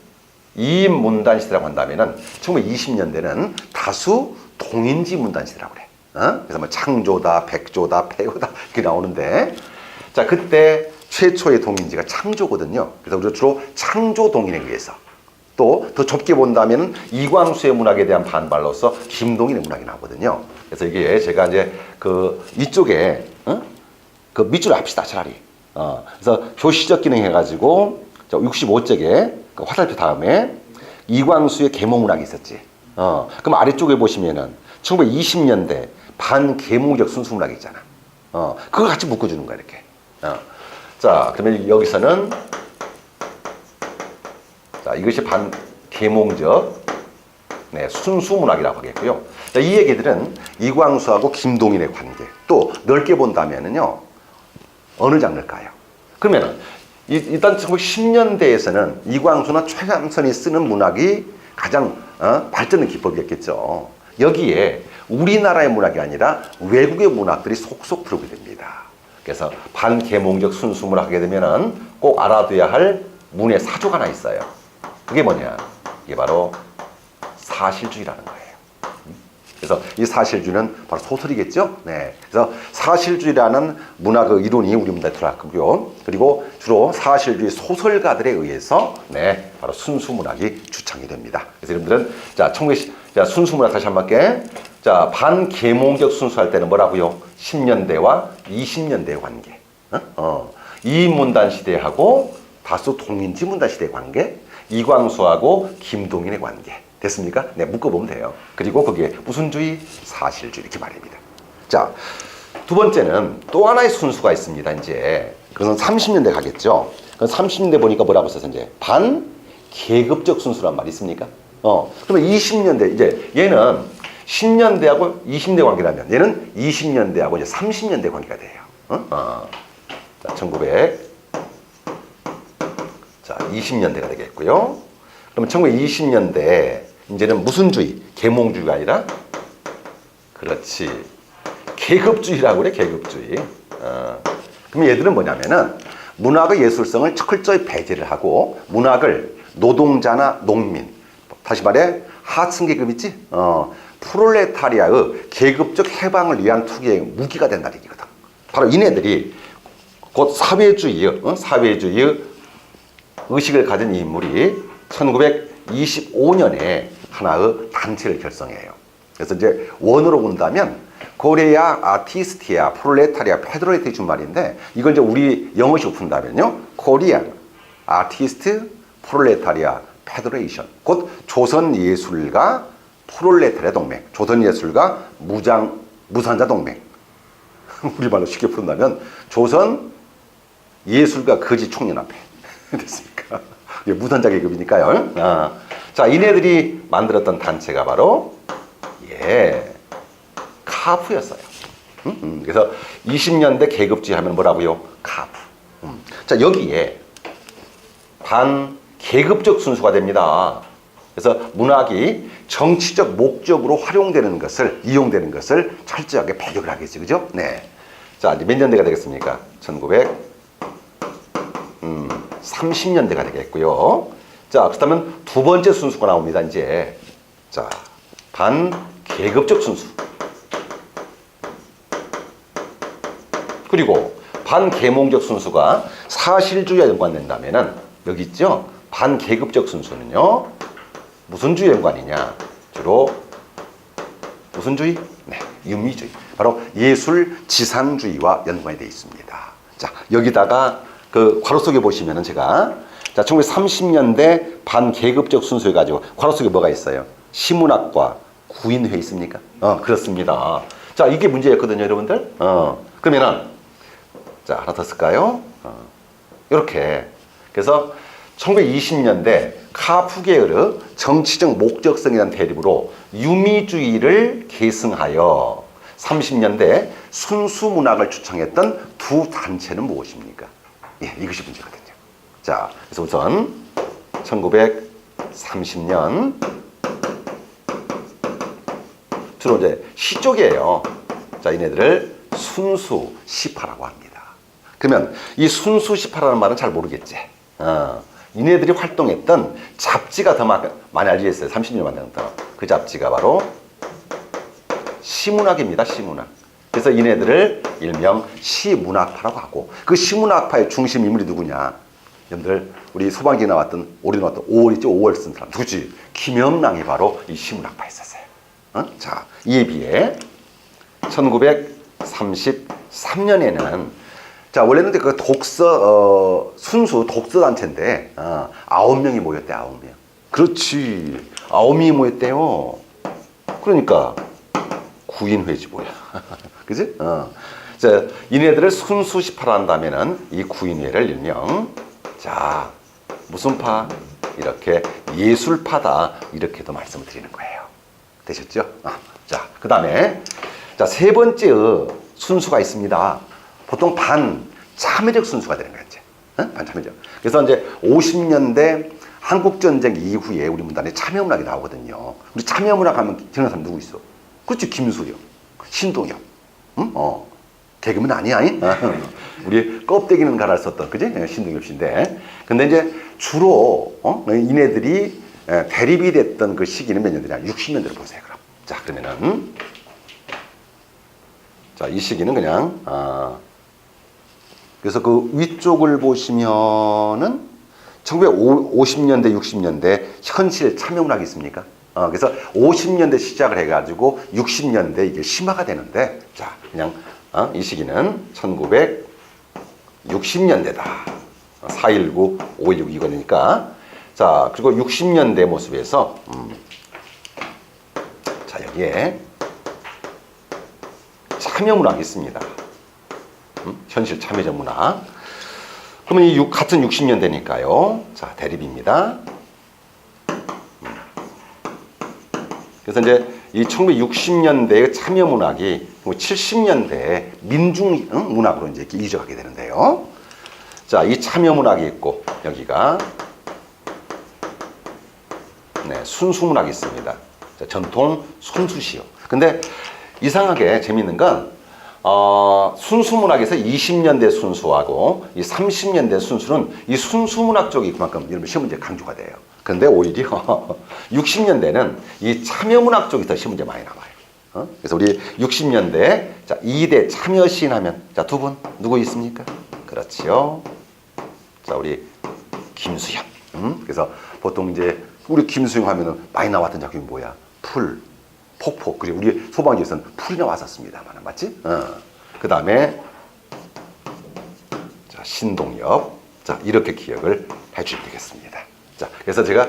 2인 문단 시대라고 한다면은 1920년대는 다수 동인지 문단 시대라고 그래. 그래서 뭐 창조다, 백조다, 폐호다 이렇게 나오는데, 자, 그때 최초의 동인지가 창조거든요. 그래서 우리가 주로 창조 동인에 의해서, 또 더 좁게 본다면 이광수의 문학에 대한 반발로서 김동인의 문학이 나오거든요. 그래서 이게 제가 이제 이쪽에 그 밑줄을 합시다, 차라리. 그래서 교시적 기능 해가지고 65쪽에 그 화살표 다음에 이광수의 계몽문학이 있었지. 그럼 아래쪽에 보시면은 1920년대 반계몽적 순수문학이 있잖아. 그걸 같이 묶어주는 거야, 이렇게. 자, 그러면 여기서는 자, 이것이 반계몽적 순수문학이라고 하겠고요. 자, 이 얘기들은 이광수하고 김동인의 관계, 또 넓게 본다면은요, 어느 장르일까요? 그러면은 일단 1910년대에서는 이광수나 최남선이 쓰는 문학이 가장 발전된 기법이었겠죠. 여기에 우리나라의 문학이 아니라 외국의 문학들이 속속 들어오게 됩니다. 그래서 반계몽적 순수문학 하게 되면은 꼭 알아둬야 할 문의 사조가 하나 있어요. 그게 뭐냐? 이게 바로 사실주의라는 거예요. 그래서 이 사실주의는 바로 소설이겠죠? 네. 그래서 사실주의라는 문학의 이론이 우리 문화에 들어왔고요. 그리고 주로 사실주의 소설가들에 의해서 바로 순수문학이 주창이 됩니다. 그래서 여러분들은 자, 순수문학 다시 한번 할게. 자, 반계몽적 순수할 때는 뭐라고요? 10년대와 20년대의 관계. 이인문단 시대하고 다수 동인지 문단 시대의 관계, 이광수하고 김동인의 관계. 됐습니까? 네, 묶어보면 돼요. 그리고 그게 무슨 주의? 사실주의. 이렇게 말입니다. 자, 두 번째는 또 하나의 순수가 있습니다, 이제. 그것은 30년대 가겠죠. 그럼 30년대 보니까 뭐라고 써서 이제 반계급적 순수란 말이 있습니까? 그러면 20년대, 이제 얘는 10년대하고 20대 관계라면 얘는 20년대하고 이제 30년대 관계가 돼요. 자, 1920년대가 되겠고요. 그러면 1920년대 이제는 무슨 주의? 계몽주의가 아니라 그렇지. 계급주의라고 그래, 계급주의. 그럼 얘들은 뭐냐면은 문학의 예술성을 철저히 배제를 하고 문학을 노동자나 농민, 다시 말해 하층계급 있지? 프롤레타리아의 계급적 해방을 위한 투기의 무기가 된다는 얘기거든. 바로 이네들이 곧 사회주의의 의식을 가진 이 인물이 1925년에 하나의 단체를 결성해요. 그래서 이제 원어로 본다면 코리아 아티스티아 프롤레타리아 페드레이트 준말인데 이걸 이제 우리 영어식으로 푼다면요. 코리안 아티스트 프롤레타리아 페더레이션, 곧 조선예술가 프롤레타리아 동맹, 조선예술가 무산자 동맹. 우리말로 쉽게 푼다면 조선예술가 거지 총연합회 됐습니까? 이게 무산자 계급이니까요. 자, 이네들이 만들었던 단체가 바로 카프였어요. 그래서 20년대 계급주의 하면 뭐라고요? 카프. 자, 여기에 반계급적 순수가 됩니다. 그래서 문학이 정치적 목적으로 이용되는 것을 철저하게 배격을 하겠지, 그죠? 네. 자, 이제 몇 년대가 되겠습니까? 1930년대가 되겠고요. 자, 그렇다면 두 번째 순수가 나옵니다, 이제. 자, 반계급적 순수. 그리고 반계몽적 순수가 사실주의와 연관된다면은 여기 있죠? 반계급적 순수는요. 무슨 주의 연관이냐? 주로 무슨 주의? 네, 윤미주의. 바로 예술 지상주의와 연관이 되어 있습니다. 자, 여기다가 그 괄호 속에 보시면은 제가 1930년대 반계급적 순수 해가지고 괄호 속에 뭐가 있어요? 시문학과 구인회 있습니까? 그렇습니다. 자, 이게 문제였거든요, 여러분들. 그러면은 자, 하나 더 쓸까요? 이렇게. 그래서 1920년대 카프 계열의 정치적 목적성이라는 대립으로 유미주의를 계승하여 30년대 순수 문학을 주창했던 두 단체는 무엇입니까? 예, 이것이 문제거든요. 자, 그래서 우선 1930년 주로 이제 시 쪽이에요. 자, 이네들을 순수 시파라고 합니다. 그러면 이 순수 시파라는 말은 잘 모르겠지. 이네들이 활동했던 잡지가 더 많이 알려져 있어요. 30년 만나부터. 그 잡지가 바로 시문학입니다. 시문학. 그래서 이네들을 일명 시문학파라고 하고, 그 시문학파의 중심 인물이 누구냐? 여러분들 우리 소방기에 나왔던 올해 나왔던 5월 있죠? 5월 쓴 사람 누구지? 김영랑이 바로 이 시문학파에 있었어요. 자, 이에 비해 1933년에는 자, 원래는 그 순수 독서 단체인데, 9명이 모였대, 9명. 그렇지. 9명이 모였대요. 그러니까, 구인회지, 뭐야. 그지? 자, 이네들을 순수 시파라 한다면은, 이 구인회를 일명, 자, 무슨 파? 이렇게 예술파다. 이렇게도 말씀을 드리는 거예요. 되셨죠? 자, 그 다음에, 자, 세 번째 순수가 있습니다. 보통 반참여적 순수가 되는 거야, 이제. 반참여적. 그래서 이제 50년대 한국전쟁 이후에 우리 문단에 참여문학이 나오거든요. 우리 참여문학 하면 기억나는 사람 누구 있어? 그렇지, 김수영, 신동엽. 개그맨 아니야? 우리 껍데기는 갈아 썼던, 그지? 신동엽 씨인데. 근데 이제 주로, 이네들이 대립이 됐던 그 시기는 몇 년대냐? 60년대로 보세요, 그럼. 자, 그러면은. 자, 이 시기는 그냥, 그래서 그 위쪽을 보시면은 1950년대, 60년대 현실 참여문학이 있습니까? 그래서 50년대 시작을 해가지고 60년대 이게 심화가 되는데, 자, 그냥, 이 시기는 1960년대다. 4.19, 5.16 이거니까. 자, 그리고 60년대 모습에서, 자, 여기에 참여문학이 있습니다. 현실 참여적 문학. 그러면 이 같은 60년대니까요. 자, 대립입니다. 그래서 이제 이 1960년대의 참여문학이 70년대 민중문학으로 이제 이렇게 이적하게 되는데요. 자, 이 참여 문학이 있고 여기가 네, 순수 문학이 있습니다. 자, 전통 순수시요. 근데 이상하게 재밌는 건 순수 문학에서 20년대 순수하고 이 30년대 순수는 이 순수 문학 쪽이 그만큼 여러분 시험 문제 강조가 돼요. 그런데 오히려 60년대는 이 참여 문학 쪽이 더 시험 문제 많이 나와요. 그래서 우리 60년대 자 2대 참여 시인 하면 자 두 분 누구 있습니까? 그렇지요. 자 우리 김수영. 그래서 보통 이제 우리 김수영 하면은 많이 나왔던 작품이 뭐야? 풀, 폭포. 그리고 우리 소방지에서는 풀이 나왔었습니다만 맞지? 그 다음에 자 신동엽. 자 이렇게 기억을 해주시면 되겠습니다. 자 그래서 제가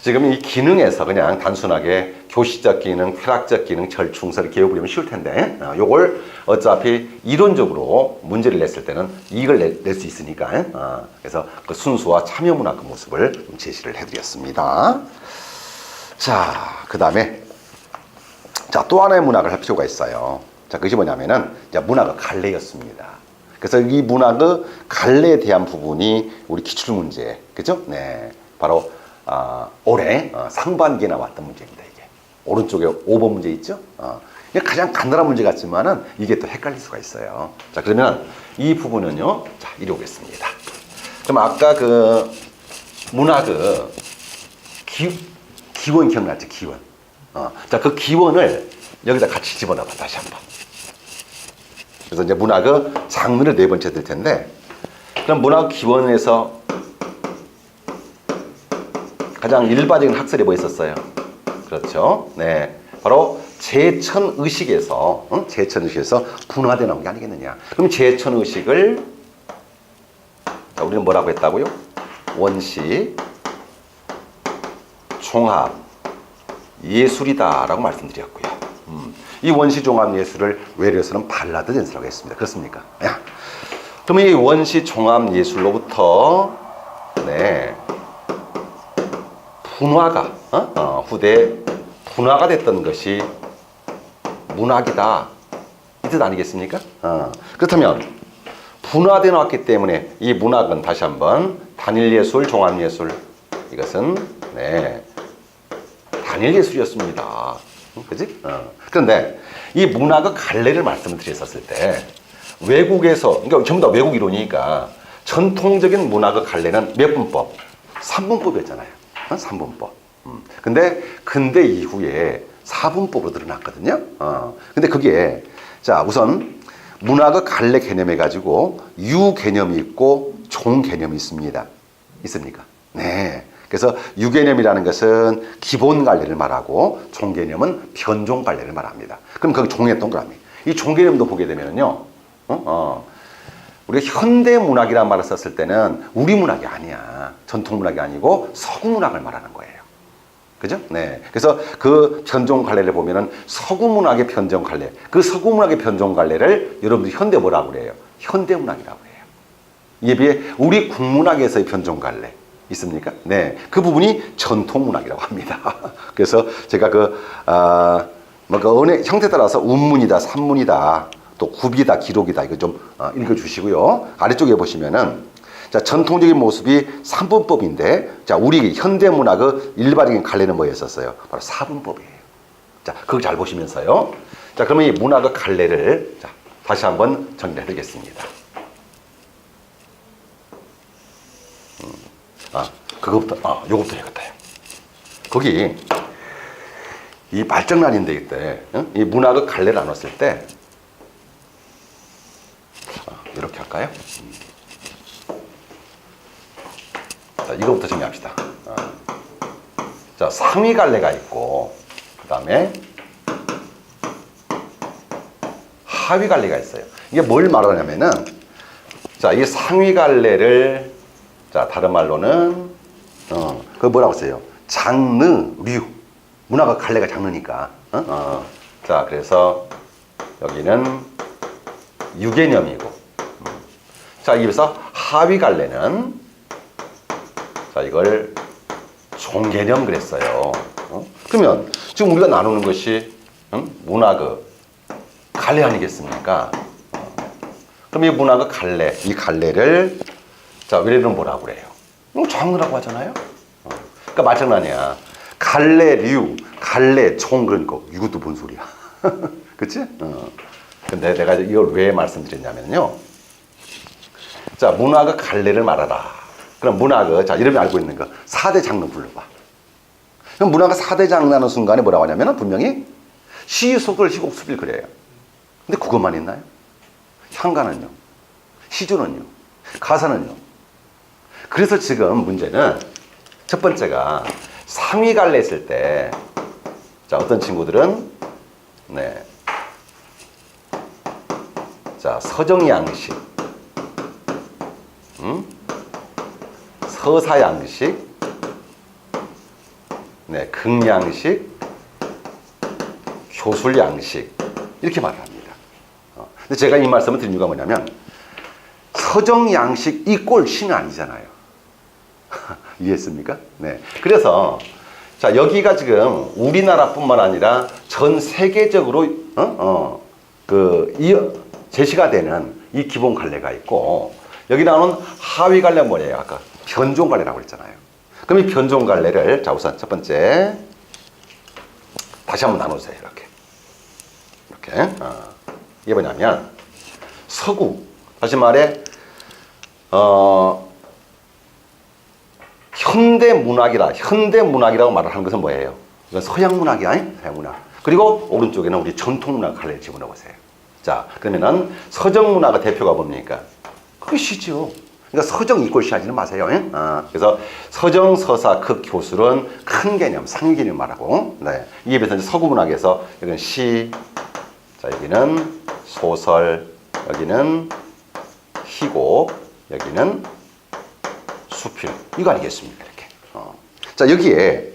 지금 이 기능에서 그냥 단순하게 교시적 기능, 철학적 기능, 절충설 이렇게 외우면 쉬울 텐데 요걸 어차피 이론적으로 문제를 냈을 때는 이걸 낼 수 있으니까 그래서 그 순수와 참여 문학 그 모습을 좀 제시를 해드렸습니다. 자, 그 다음에 자, 또 하나의 문학을 할 필요가 있어요. 자, 그것이 뭐냐면은 자, 문학의 갈래였습니다. 그래서 이 문학의 갈래에 대한 부분이 우리 기출문제, 그죠? 네, 바로 올해 상반기에 나왔던 문제입니다. 이게 오른쪽에 5번 문제 있죠? 이게 가장 간단한 문제 같지만은 이게 또 헷갈릴 수가 있어요. 자, 그러면 이 부분은요, 자, 이리 오겠습니다. 그럼 아까 그 문학의 기원 기억나죠? 기원. 자, 그 기원을 여기다 같이 집어넣어봐, 다시 한 번. 그래서 이제 문학의 장르를 네 번째 들 텐데, 그럼 문학 기원에서 가장 일반적인 학설이 뭐 있었어요? 그렇죠. 네. 바로 제천의식에서, 제천의식에서 분화돼 나온 게 아니겠느냐. 그럼 제천의식을, 자, 우리는 뭐라고 했다고요? 원시, 종합, 예술이다라고 말씀드렸고요. 이 원시 종합 예술을 외래에서는 발라드 댄스라고 했습니다. 그렇습니까? 야. 그럼 이 원시 종합 예술로부터 네. 분화가 후대 분화가 됐던 것이 문학이다 이 뜻 아니겠습니까? 그렇다면 분화돼 나왔기 때문에 이 문학은 다시 한번 단일 예술, 종합 예술 이것은 네 단일 예술이었습니다. 그지? 그런데 이 문학의 갈래를 말씀을 드렸었을 때 외국에서 그러니까 전부 다 외국 이론이니까 전통적인 문학의 갈래는 몇 분법? 3분법이었잖아요. 3분법. 근데 근대 이후에 4분법으로 드러났거든요. 근데 그게 자 우선 문학의 갈래 개념해 가지고 유 개념이 있고 종 개념이 있습니다. 있습니까? 네. 그래서 유 개념이라는 것은 기본 갈래를 말하고 종 개념은 변종 갈래를 말합니다. 그럼 거기 종의 동그라미. 이 종 개념도 보게 되면요. 우리가 현대 문학이라는 말을 썼을 때는 우리 문학이 아니야. 전통 문학이 아니고 서구 문학을 말하는 거예요. 그죠? 네. 그래서 그 변종 갈래를 보면은 서구 문학의 변종 갈래. 그 서구 문학의 변종 갈래를 여러분들이 현대 뭐라고 그래요? 현대 문학이라고 해요. 이에 비해 우리 국문학에서의 변종 갈래 있습니까? 네. 그 부분이 전통 문학이라고 합니다. 그래서 제가 그 언어 형태 따라서 운문이다, 산문이다, 또 구비다, 기록이다 이거 좀 읽어주시고요. 아래쪽에 보시면은 자 전통적인 모습이 3분법인데 자 우리 현대 문학의 일반적인 갈래는 뭐였었어요? 바로 4분법이에요. 자 그거 잘 보시면서요. 자 그러면 이 문학의 갈래를 자 다시 한번 정리해드리겠습니다. 요것부터 해야겠다. 거기 이 발정란인데 이때 이 문학의 갈래를 나눴을 때 이렇게 할까요? 자, 이거부터 정리합시다. 자, 상위 갈래가 있고, 그 다음에 하위 갈래가 있어요. 이게 뭘 말하냐면은, 자, 이 상위 갈래를, 자, 다른 말로는, 그거 뭐라고 써요? 장르류. 문화가 갈래가 장르니까. 자, 그래서 여기는 유개념이고, 자, 여기서 하위 갈래는, 자, 이걸 종개념 그랬어요. 그러면 지금 우리가 나누는 것이 문학의 갈래 아니겠습니까? 그럼 이 문학의 갈래, 이 갈래를 자, 외래어는 뭐라고 그래요? 장르라고 하잖아요. 그러니까 마찬가지야. 갈래류, 갈래총, 그러니까 이것도 뭔 소리야? 그치? 근데 내가 이걸 왜 말씀드렸냐면요. 자, 문학의 갈래를 말하라. 그럼 문학의, 자, 이름이 알고 있는 거 4대 장르 불러봐. 그럼 문학의 4대 장르 하는 순간에 뭐라고 하냐면 분명히 시, 소설, 희곡, 수필 그래요. 근데 그것만 있나요? 향가는요? 시조는요? 가사는요? 그래서 지금 문제는 첫 번째가 상위 갈래 했을 때, 자, 어떤 친구들은, 네. 자, 서정양식, 서사양식, 네, 극양식, 교술양식, 이렇게 말을 합니다. 근데 제가 이 말씀을 드린 이유가 뭐냐면, 서정양식 이꼴 신이 아니잖아요. 이해했습니까? 네. 그래서, 자, 여기가 지금 우리나라뿐만 아니라 전 세계적으로, 제시가 되는 이 기본 갈래가 있고, 여기 나오는 하위 갈래가 뭐예요? 아까 변종 갈래라고 했잖아요. 그럼 이 변종 갈래를, 자, 우선 첫 번째, 다시 한번 나눠주세요. 이렇게. 이게 뭐냐면, 서구, 다시 말해, 현대문학이라고 말을 하는 것은 뭐예요? 이건 서양문학이야, 서양문학. 그리고 오른쪽에는 우리 전통문학 갈래를 집어넣으세요. 자, 그러면은 서정문학의 대표가 뭡니까? 그게 시죠. 그러니까 서정 이꼴 시 하지는 마세요. 그래서 서정, 서사, 극, 교술은 큰 개념, 상위 개념 말하고, 네. 이에 비해서 서구문학에서 여기는 시, 자, 여기는 소설, 여기는 희곡, 여기는 수필. 이거 아니겠습니까? 이렇게. 자, 여기에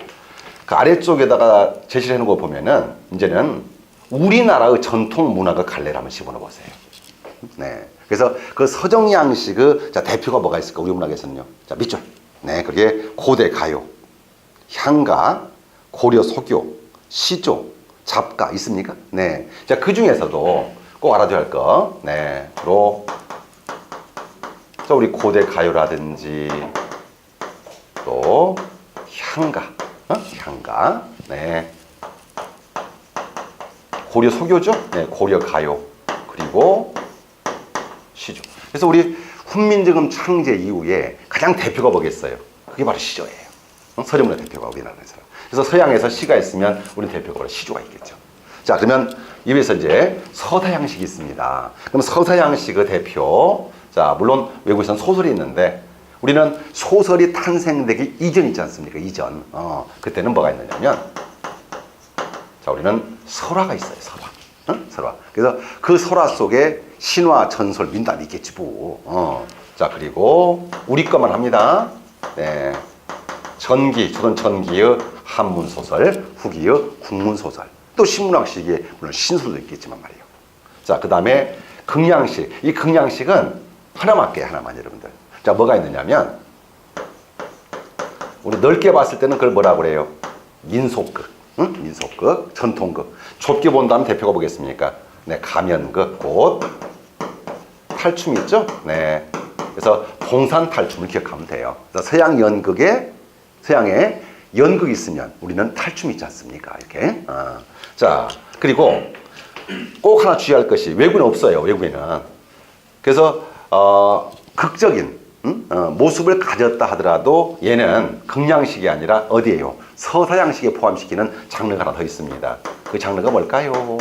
그 아래쪽에다가 제시를 해놓은 거 보면은 이제는 우리나라의 전통 문학의 갈래를 한번 집어넣어 보세요. 네. 그래서 그 서정양식의, 자, 대표가 뭐가 있을까? 우리 문학에서는요. 자, 밑줄. 네. 그게 고대 가요, 향가, 고려 소교, 시조, 잡가 있습니까? 네. 자, 그 중에서도 꼭 알아둬야 할 거. 네. 자, 우리 고대 가요라든지 또 향가, 향가, 네. 고려 소교죠? 네, 고려 가요, 그리고 시조. 그래서 우리 훈민정음 창제 이후에 가장 대표가 뭐겠어요? 그게 바로 시조예요. 서정문의 대표가 우리나라에서. 그래서 서양에서 시가 있으면 우리 대표가 바로 시조가 있겠죠. 자, 그러면 이에서 이제 서사양식이 있습니다. 그럼 서사양식의 대표, 자, 물론 외국에서는 소설이 있는데 우리는 소설이 탄생되기 이전 있지 않습니까? 이전. 그때는 뭐가 있느냐면, 자, 우리는 설화가 있어요. 설화. 설화. 그래서 그 설화 속에 신화, 전설, 민담이 있겠지 뭐. 자, 그리고 우리 것만 합니다. 네. 전기, 조선 전기의 한문소설, 후기의 국문소설. 또 신문학식에 물론 신술도 있겠지만 말이에요. 자, 그 다음에 극양식. 이 극양식은 하나만 할게요. 하나만, 여러분들. 자, 뭐가 있느냐면, 우리 넓게 봤을 때는 그걸 뭐라고 그래요? 민속극, 민속극, 전통극. 좁게 본다면 대표가 뭐겠습니까? 네, 가면극, 곧 탈춤 있죠? 네. 그래서 봉산 탈춤을 기억하면 돼요. 그래서 서양 연극에, 서양에 연극이 있으면 우리는 탈춤이 있지 않습니까? 이렇게. 자, 그리고 꼭 하나 주의할 것이, 외국에는 없어요. 외국에는. 그래서 극적인 모습을 가졌다 하더라도 얘는 극양식이 아니라 어디예요? 서사양식에 포함시키는 장르가 하나 더 있습니다. 그 장르가 뭘까요?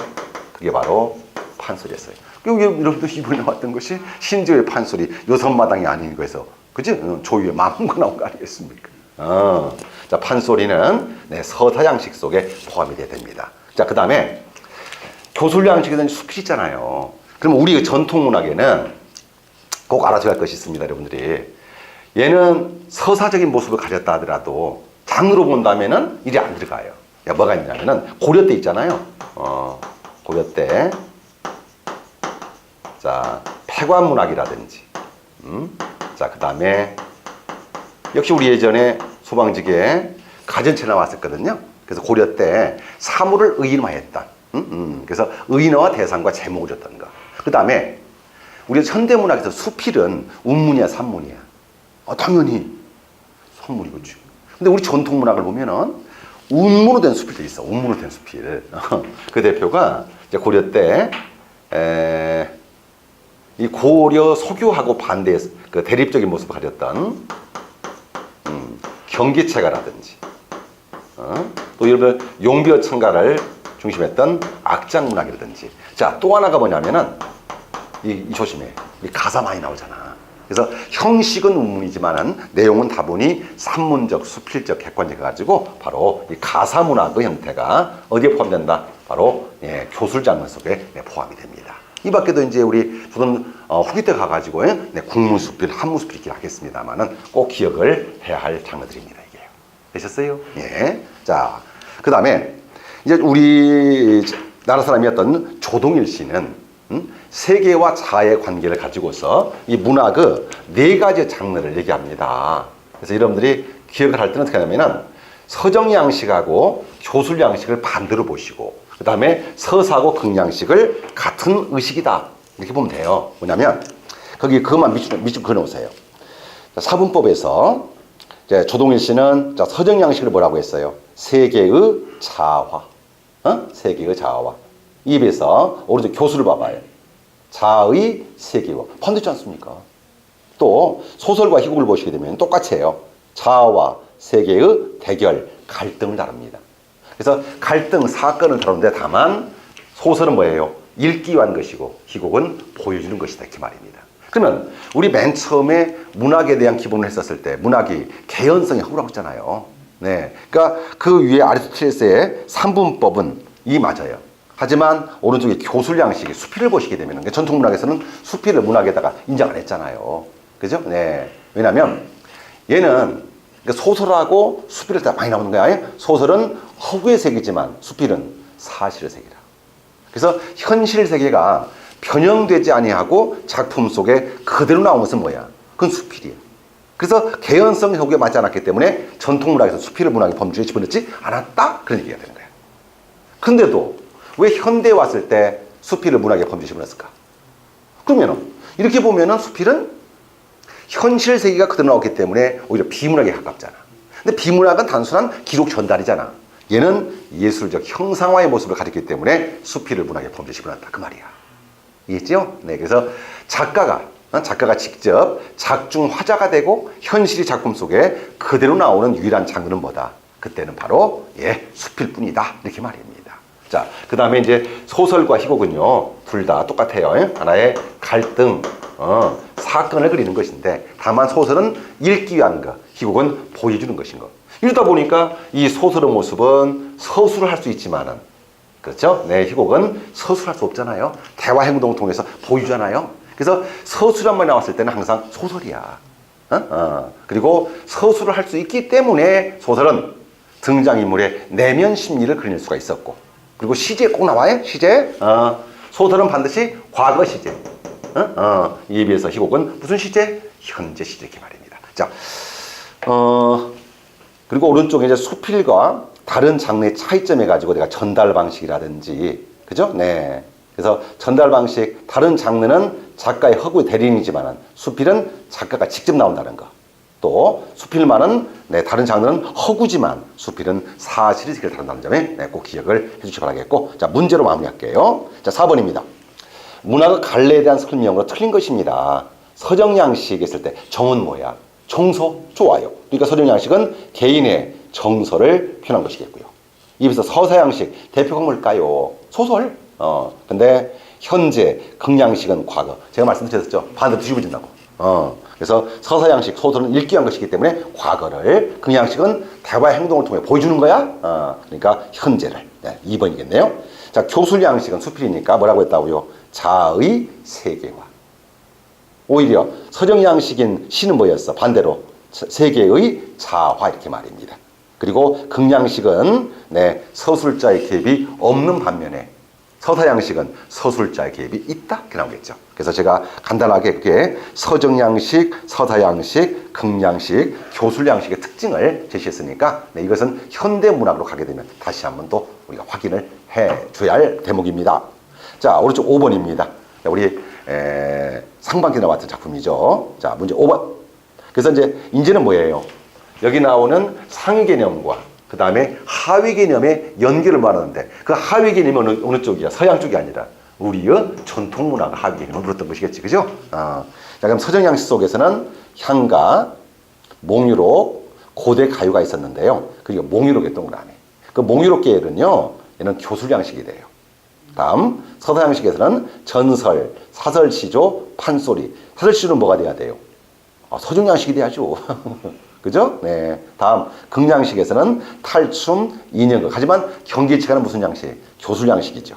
그게 바로 판소리였어요. 여러분도 이번에 나왔던 것이 신조의 판소리, 요선마당이 아닌 거에서, 그치? 조유의 마문고 나온 거 아니겠습니까? 자, 판소리는 네, 서사양식 속에 포함이 돼야 됩니다. 자, 그 다음에 교술양식에는 수필 있잖아요. 그럼 우리 전통문학에는 꼭 알아줘야 할 것이 있습니다, 여러분들이. 얘는 서사적인 모습을 가졌다 하더라도 장르로 본다면은 일이 안 들어가요. 야, 뭐가 있냐면은 고려 때 있잖아요. 고려 때. 자, 폐관문학이라든지. 자, 그 다음에 역시 우리 예전에 소방직에 가전체 나왔었거든요. 그래서 고려 때 사물을 의인화했던. 그래서 의인화 대상과 제목을 줬던 거. 그 다음에 우리 현대문학에서 수필은 운문이야, 산문이야? 당연히 선물이겠지. 근데 우리 전통 문학을 보면은 운무로 된 수필도 있어. 운무로 된 수필. 그 대표가 이제 고려 때 이 고려 서교하고 반대 그 대립적인 모습을 가졌던 경기체가라든지 또 이런 용비어 청가를 중심했던 악장문학이라든지. 자, 또 하나가 뭐냐면은 이 조심해. 이 가사 많이 나오잖아. 그래서 형식은 운문이지만은 내용은 다분히 산문적, 수필적, 객관적 해가지고 바로 이 가사 문학의 형태가 어디에 포함된다? 바로 교술 장르 속에 포함이 됩니다. 이 밖에도 이제 우리 조선 후기 때 가가지고 국문수필, 한문수필 있긴 하겠습니다만은 꼭 기억을 해야 할 장르들입니다. 이게 되셨어요? 예. 자, 그 다음에 이제 우리 나라 사람이었던 조동일 씨는 세계와 자아의 관계를 가지고서 이 문학의 4가지 장르를 얘기합니다. 그래서 여러분들이 기억을 할 때는 어떻게 하냐면은 서정양식하고 교술양식을 반대로 보시고 그 다음에 서사하고 극양식을 같은 의식이다 이렇게 보면 돼요. 뭐냐면 거기 그것만 밑줄 그어놓으세요. 사분법에서 이제 조동일 씨는 서정양식을 뭐라고 했어요? 세계의 자아, 세계의 자아와 입에서 오른쪽 교수를 봐봐요. 자의 세계와 반대지 않습니까? 또 소설과 희곡을 보시게 되면 똑같아요. 자아와 세계의 대결, 갈등을 다룹니다. 그래서 갈등, 사건을 다루는데 다만 소설은 뭐예요? 읽기 위한 것이고 희곡은 보여주는 것이다 이렇게 말입니다. 그러면 우리 맨 처음에 문학에 대한 기본을 했었을 때 문학이 개연성이 허구라고 했잖아요. 네, 그러니까 그 위에 아리스토텔레스의 삼분법은 이 맞아요. 하지만 오른쪽에 교술 양식의 수필을 보시게 되면 전통 문학에서는 수필을 문학에다가 인정 안 했잖아요. 그죠? 네. 왜냐하면 얘는 소설하고 수필을 다 많이 나오는 거야. 소설은 허구의 세계지만 수필은 사실의 세계라. 그래서 현실 세계가 변형되지 아니하고 작품 속에 그대로 나온 것은 뭐야? 그건 수필이야. 그래서 개연성이 허구에 맞지 않았기 때문에 전통 문학에서 수필을 문학의 범주에 집어넣지 않았다? 그런 얘기가 되는 거야. 근데도 왜 현대에 왔을 때 수필을 문학의 범주에 집어넣었을까? 그러면은 이렇게 보면은 수필은 현실 세계가 그대로 나왔기 때문에 오히려 비문학에 가깝잖아. 근데 비문학은 단순한 기록 전달이잖아. 얘는 예술적 형상화의 모습을 가졌기 때문에 수필을 문학의 범주에 집어넣었다 그 말이야. 이해했죠? 네, 그래서 작가가 직접 작중화자가 되고 현실이 작품 속에 그대로 나오는 유일한 장르는 뭐다? 그때는 바로 수필뿐이다 이렇게 말입니다. 자, 그 다음에 이제 소설과 희곡은요 둘 다 똑같아요. 하나의 갈등, 사건을 그리는 것인데 다만 소설은 읽기 위한 것, 희곡은 보여주는 것인 것. 이러다 보니까 이 소설의 모습은 서술을 할 수 있지만은 그렇죠? 네, 희곡은 서술할 수 없잖아요. 대화 행동을 통해서 보여주잖아요. 그래서 서술한번 나왔을 때는 항상 소설이야. 그리고 서술을 할 수 있기 때문에 소설은 등장인물의 내면 심리를 그릴 수가 있었고 그리고 시제 꼭 나와요. 시제. 소설은 반드시 과거 시제. 이에 비해서 희곡은 무슨 시제? 현재 시제 이렇게 말입니다. 자, 그리고 오른쪽에 이제 수필과 다른 장르의 차이점에 가지고 내가 전달 방식이라든지, 그죠? 네. 그래서 전달 방식, 다른 장르는 작가의 허구의 대리인이지만 수필은 작가가 직접 나온다는 거. 또 수필만은 다른 장르는 허구지만 수필은 사실의 세계를 다룬다는 점에 꼭 기억을 해주시기 바라겠고, 자, 문제로 마무리할게요. 자, 4번입니다. 문학의 갈래에 대한 설명으로 틀린 것입니다. 서정양식 했을 때 정은 뭐야? 정서? 좋아요. 그러니까 서정양식은 개인의 정서를 표현한 것이겠고요. 이에서 서사양식 대표가 뭘까요? 소설. 근데 현재, 극양식은 과거. 제가 말씀드렸죠. 반대로 뒤집어진다고. 그래서 서사양식, 소설은 읽기 위한 것이기 때문에 과거를, 극양식은 대화의 행동을 통해 보여주는 거야. 그러니까 현재를. 네, 2번이겠네요. 자, 교술양식은 수필이니까 뭐라고 했다고요? 자의 세계화. 오히려 서정양식인 시는 뭐였어? 반대로 세계의 자화 이렇게 말입니다. 그리고 극양식은 서술자의 개입이 없는 반면에 서사양식은 서술자의 개입이 있다 이렇게 나오겠죠. 그래서 제가 간단하게 그렇게 서정양식, 서사양식, 극양식, 교술양식의 특징을 제시했으니까 이것은 현대문학으로 가게 되면 다시 한번 또 우리가 확인을 해줘야 할 대목입니다. 자, 오른쪽 5번입니다. 우리 상반기 나왔던 작품이죠. 자, 문제 5번. 그래서 이제는 뭐예요? 여기 나오는 상위 개념과 그 다음에 하위 개념의 연결을 말하는데 그 하위 개념이 어느 쪽이야? 서양 쪽이 아니라 우리의 전통 문화가 하위 개념을 그랬던 것이겠지, 그죠? 자, 그럼 서정 양식 속에서는 향가, 몽유록, 고대 가요가 있었는데요. 그리고 몽유록의 동그라미. 그 몽유록 계열은요, 얘는 교술 양식이 돼요. 다음 서서 양식에서는 전설, 사설, 시조, 판소리. 사설, 시조는 뭐가 돼야 돼요? 서정 양식이 돼야죠. 그죠? 네. 다음 극양식에서는 탈춤, 인형극. 하지만 경기치가는 무슨 양식? 교술 양식이죠.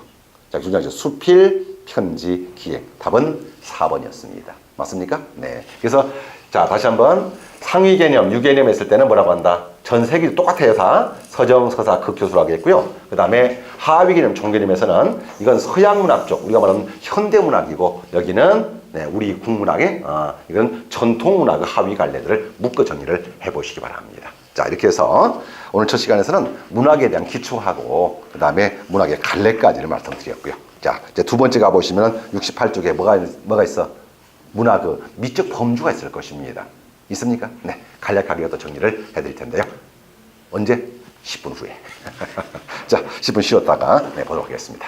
자, 교술 양식 수필, 편지, 기획. 답은 4번이었습니다. 맞습니까? 네. 그래서 자, 다시 한번 상위 개념, 유개념 했을 때는 뭐라고 한다? 전 세계 똑같아요, 다. 서정, 서사, 극교수라고 했고요. 그 다음에 하위 개념, 종개념에서는 이건 서양 문학 쪽, 우리가 말하는 현대 문학이고, 여기는 우리 국문학의 이건 전통 문학의 하위 갈래들을 묶어 정리를 해보시기 바랍니다. 자, 이렇게 해서 오늘 첫 시간에서는 문학에 대한 기초하고, 그 다음에 문학의 갈래까지를 말씀드렸고요. 자, 이제 두 번째 가보시면 68쪽에 뭐가 있어? 문학의 미적 범주가 있을 것입니다. 있습니까? 네. 간략하게 또 정리를 해드릴 텐데요. 언제? 10분 후에. 자, 10분 쉬었다가 보도록 하겠습니다.